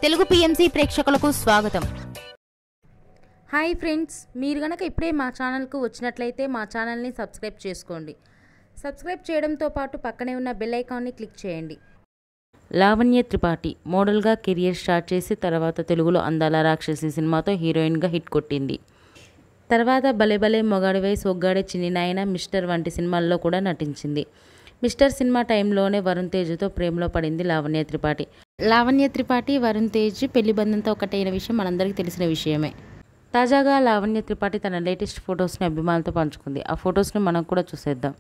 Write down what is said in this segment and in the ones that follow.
Telugu PMC ప్రేక్షకులకు స్వాగతం. Hi friends, మీరు గనక ఇప్పుడే మా ఛానల్కు వచ్చినట్లయితే మా ఛానల్ని సబ్స్క్రైబ్ చేసుకోండి. సబ్స్క్రైబ్ చేయడంతో పాటు పక్కనే ఉన్న బెల్ ఐకాన్ని క్లిక్ చేయండి. లావణ్య త్రిపాఠి మోడల్గా కెరియర్ స్టార్ట్ చేసి తర్వాత తెలుగులో అందాల రాక్షసి సినిమాతో హీరోయిన్గా హిట్ కొట్టింది. తర్వాత భలే భలే మొగాడివై సొగ్గాడే చిన్ని నాయన, మిస్టర్ వంటి సినిమాల్లో కూడా నటించింది. మిస్టర్ సినిమా టైంలోనే వరుణ్ తేజ్తో ప్రేమలో పడింది లావణ్య త్రిపాఠి. లావణ్య త్రిపాఠి, వరుణ్ తేజ్ పెళ్లి బంధంతో ఒకటైన విషయం మనందరికీ తెలిసిన విషయమే. తాజాగా లావణ్య త్రిపాఠి తన లేటెస్ట్ ఫొటోస్ని అభిమానులతో పంచుకుంది. ఆ ఫొటోస్ని మనం కూడా చూసేద్దాం.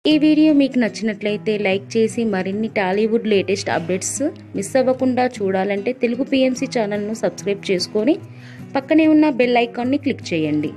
ఈ వీడియో మీకు నచ్చినట్లయితే లైక్ చేసి మరిన్ని టాలీవుడ్ లేటెస్ట్ అప్డేట్స్ మిస్ అవ్వకుండా చూడాలంటే తెలుగు పిఎంసి ఛానల్ను సబ్స్క్రైబ్ చేసుకొని పక్కనే ఉన్న బెల్ ఐకాన్ని క్లిక్ చేయండి.